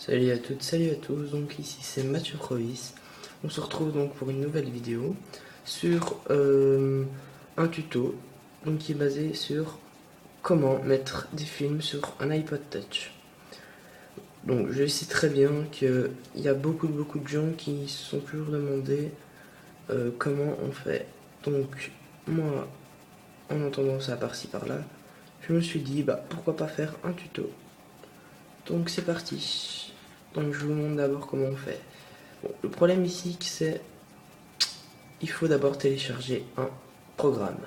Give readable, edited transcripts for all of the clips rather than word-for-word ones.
Salut à toutes, salut à tous, donc ici c'est Mathieu Provis. On se retrouve donc pour une nouvelle vidéo sur un tuto donc, qui est basé sur comment mettre des films sur un iPod Touch. Donc je sais très bien qu'il y a beaucoup de gens qui se sont toujours demandé comment on fait. Donc moi, en entendant ça par-ci par-là, je me suis dit bah pourquoi pas faire un tuto. Donc c'est parti. Donc je vous montre d'abord comment on fait. Bon, le problème ici, c'est il faut d'abord télécharger un programme.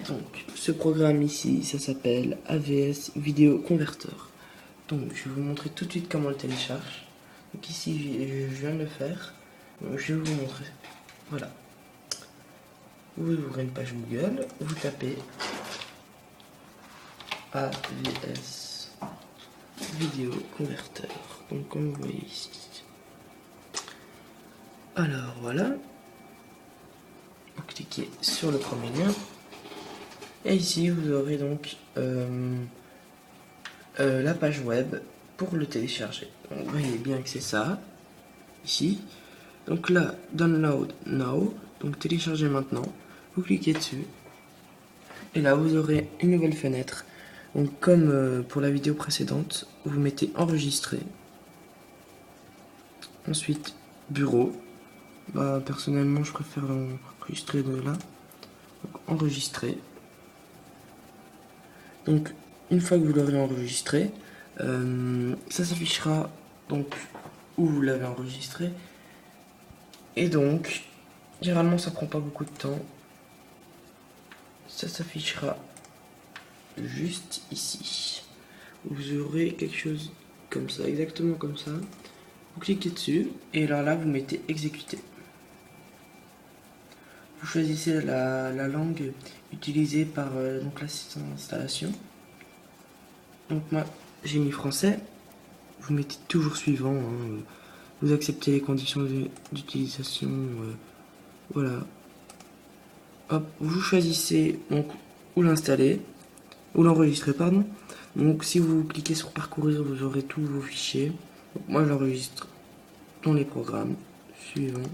Donc, ce programme ici, ça s'appelle AVS Vidéo Converteur. Donc, je vais vous montrer tout de suite comment on le télécharge. Donc ici, je viens de le faire. Donc, je vais vous montrer. Voilà. Vous ouvrez une page Google, vous tapez AVS Vidéo Converteur. Donc, comme vous voyez ici. Alors, voilà. Vous cliquez sur le premier lien. Et ici, vous aurez donc la page web pour le télécharger. Donc, vous voyez bien que c'est ça, ici. Donc là, Download Now, donc télécharger maintenant. Vous cliquez dessus. Et là, vous aurez une nouvelle fenêtre. Donc comme pour la vidéo précédente, vous mettez Enregistrer. Ensuite, Bureau. Bah, personnellement, je préfère l'enregistrer de là. Donc, Enregistrer. Donc, une fois que vous l'aurez enregistré, ça s'affichera donc où vous l'avez enregistré. Et donc, généralement, ça prend pas beaucoup de temps. Ça s'affichera juste ici. Vous aurez quelque chose comme ça, exactement comme ça. Vous cliquez dessus et alors là, vous mettez exécuter. Vous choisissez la langue utilisée par donc l'assistant d'installation. Donc moi, j'ai mis français. Vous mettez toujours suivant. Hein. Vous acceptez les conditions d'utilisation. Voilà. Hop, vous choisissez donc où l'installer, ou l'enregistrer, pardon. Donc si vous cliquez sur parcourir, vous aurez tous vos fichiers. Donc, moi j'enregistre dans les programmes suivants.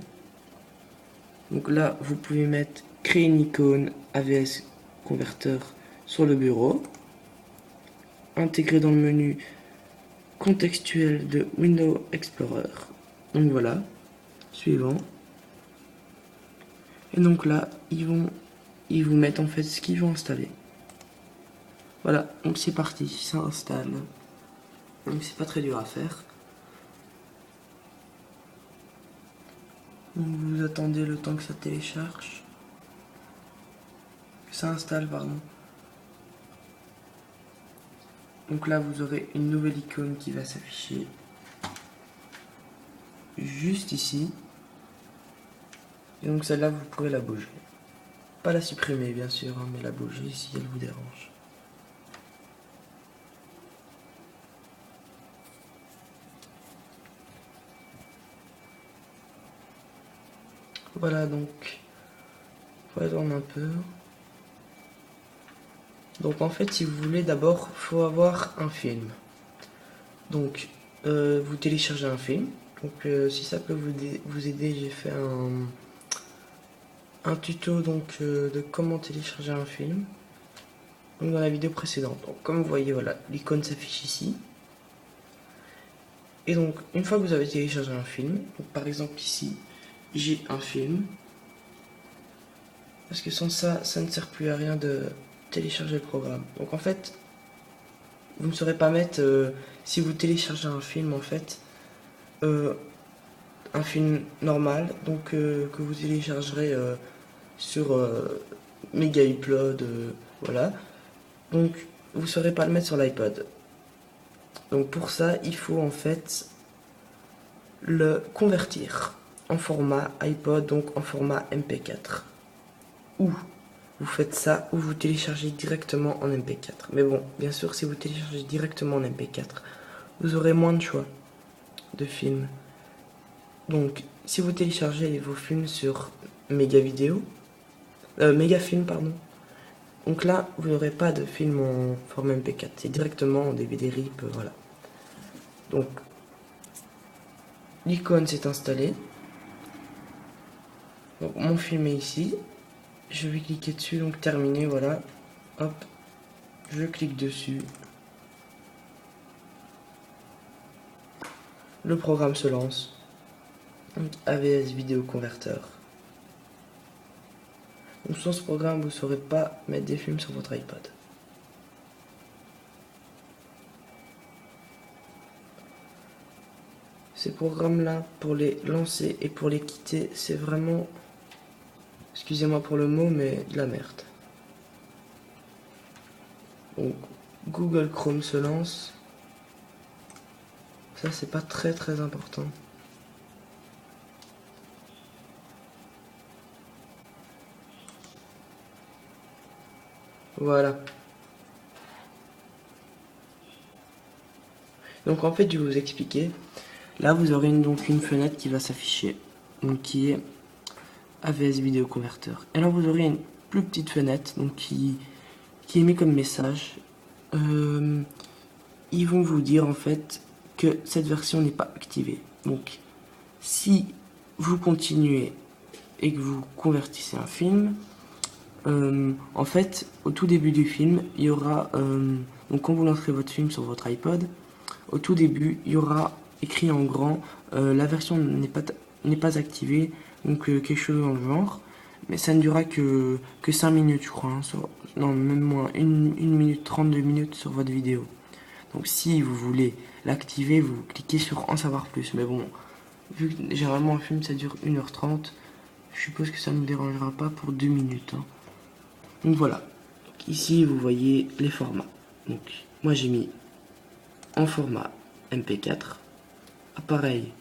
Donc là, vous pouvez mettre créer une icône AVS converteur sur le bureau, intégrer dans le menu contextuel de Windows Explorer. Donc voilà, suivant. Et donc là, ils vous mettent en fait ce qu'ils vont installer. Voilà, donc c'est parti, ça installe. Donc c'est pas très dur à faire. Donc vous attendez le temps que ça télécharge. Que ça installe, pardon. Donc là vous aurez une nouvelle icône qui va s'afficher juste ici. Et donc celle-là vous pourrez la bouger. Pas la supprimer bien sûr, hein, mais la bouger si elle vous dérange. Voilà donc, faut attendre un peu. Donc en fait si vous voulez d'abord, faut avoir un film. Donc vous téléchargez un film. Donc si ça peut vous aider, j'ai fait un tuto donc de comment télécharger un film. Donc dans la vidéo précédente. Donc comme vous voyez, voilà, l'icône s'affiche ici. Et donc une fois que vous avez téléchargé un film, donc par exemple ici, j'ai un film. Parce que sans ça, ça ne sert plus à rien de télécharger le programme. Donc en fait, vous ne saurez pas mettre, si vous téléchargez un film en fait, un film normal, donc que vous téléchargerez sur Mega Upload, voilà. Donc vous ne saurez pas le mettre sur l'iPod. Donc pour ça, il faut en fait le convertir en format iPod, donc en format MP4. Ou vous faites ça, ou vous téléchargez directement en MP4. Mais bon, bien sûr, si vous téléchargez directement en MP4, vous aurez moins de choix de films. Donc, si vous téléchargez vos films sur Mega Film, pardon. Donc là, vous n'aurez pas de film en format MP4, c'est directement en DVD RIP, voilà. Donc l'icône s'est installée. Donc mon film est ici. Je vais cliquer dessus, donc terminé, voilà. Hop, je clique dessus. Le programme se lance. Donc AVS Vidéo Converteur. Donc sans ce programme, vous ne saurez pas mettre des films sur votre iPod. Ces programmes-là, pour les lancer et pour les quitter, c'est vraiment, excusez-moi pour le mot, mais de la merde. Donc Google Chrome se lance. Ça, c'est pas très important. Voilà. Donc en fait, je vais vous expliquer. Là, vous aurez donc une fenêtre qui va s'afficher, donc qui est AVS Vidéo Converteur. Et là, vous aurez une plus petite fenêtre, donc qui est mis comme message. Ils vont vous dire en fait que cette version n'est pas activée. Donc, si vous continuez et que vous convertissez un film, en fait, au tout début du film, il y aura, donc quand vous lancerez votre film sur votre iPod, au tout début, il y aura écrit en grand, la version n'est pas activée, donc quelque chose dans le genre, mais ça ne durera que 5 minutes, je crois, hein, non, même moins, 1 minute 32 minutes sur votre vidéo. Donc si vous voulez l'activer, vous cliquez sur en savoir plus, mais bon, vu que généralement un film ça dure 1h30, je suppose que ça ne me dérangera pas pour 2 minutes. Hein. Donc voilà. Donc, ici vous voyez les formats. Donc moi j'ai mis en format MP4, appareil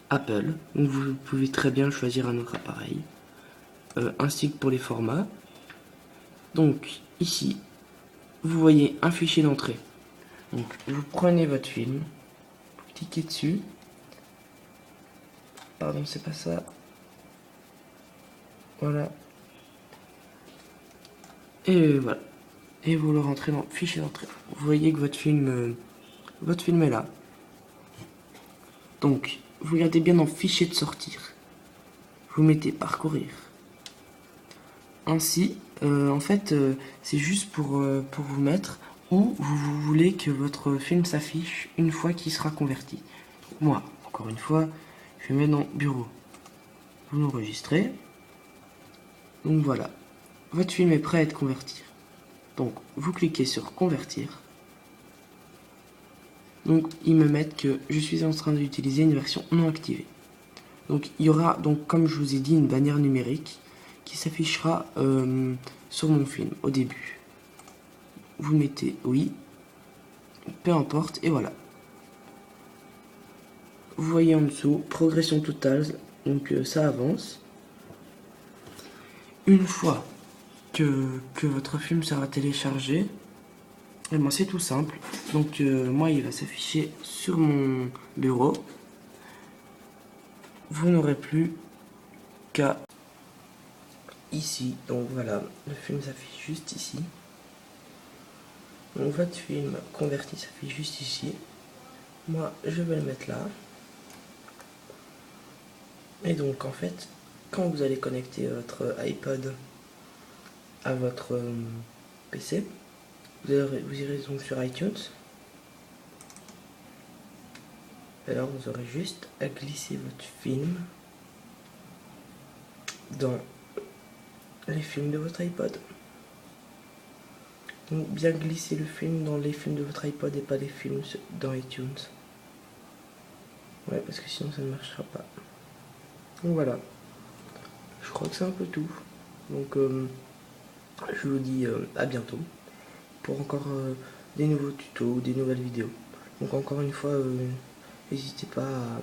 Apple. Donc vous pouvez très bien choisir un autre appareil, ainsi que pour les formats. Donc ici vous voyez un fichier d'entrée. Donc vous prenez votre film, vous cliquez dessus. Pardon, c'est pas ça. Voilà. Et voilà. Et vous le rentrez dans le fichier d'entrée. Vous voyez que votre film est là. Donc, vous regardez bien dans fichier de sortir. Vous mettez parcourir. Ainsi, en fait, c'est juste pour vous mettre où vous voulez que votre film s'affiche une fois qu'il sera converti. Donc, moi, encore une fois, je vais mettre dans bureau. Vous l'enregistrez. Donc voilà. Votre film est prêt à être converti. Donc, vous cliquez sur convertir. Donc, ils me mettent que je suis en train d'utiliser une version non activée. Donc, il y aura, donc, comme je vous ai dit, une bannière numérique qui s'affichera sur mon film au début. Vous mettez oui, peu importe, et voilà. Vous voyez en dessous, progression totale, donc ça avance. Une fois que votre film sera téléchargé, et ben c'est tout simple. Donc moi il va s'afficher sur mon bureau. Vous n'aurez plus qu'à ici. Donc voilà, le film s'affiche juste ici. Donc votre film converti s'affiche juste ici. Moi je vais le mettre là. Et donc en fait, quand vous allez connecter votre iPod à votre PC, vous irez donc sur iTunes. Alors vous aurez juste à glisser votre film dans les films de votre iPod. Donc bien glisser le film dans les films de votre iPod et pas les films dans iTunes. Ouais, parce que sinon ça ne marchera pas. Donc voilà. Je crois que c'est un peu tout. Donc je vous dis à bientôt pour encore des nouveaux tutos, des nouvelles vidéos. Donc encore une fois, n'hésitez pas à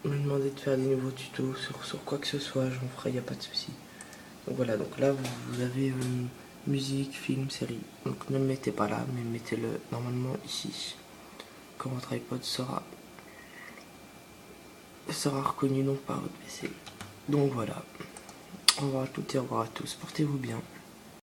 me demander de faire des nouveaux tutos sur quoi que ce soit, j'en ferai, il n'y a pas de souci. Donc voilà, donc là vous avez musique, film, série. Donc ne le mettez pas là, mais mettez-le normalement ici. Quand votre iPod sera reconnu donc par votre PC. Donc voilà. Au revoir à toutes et au revoir à tous. Portez-vous bien.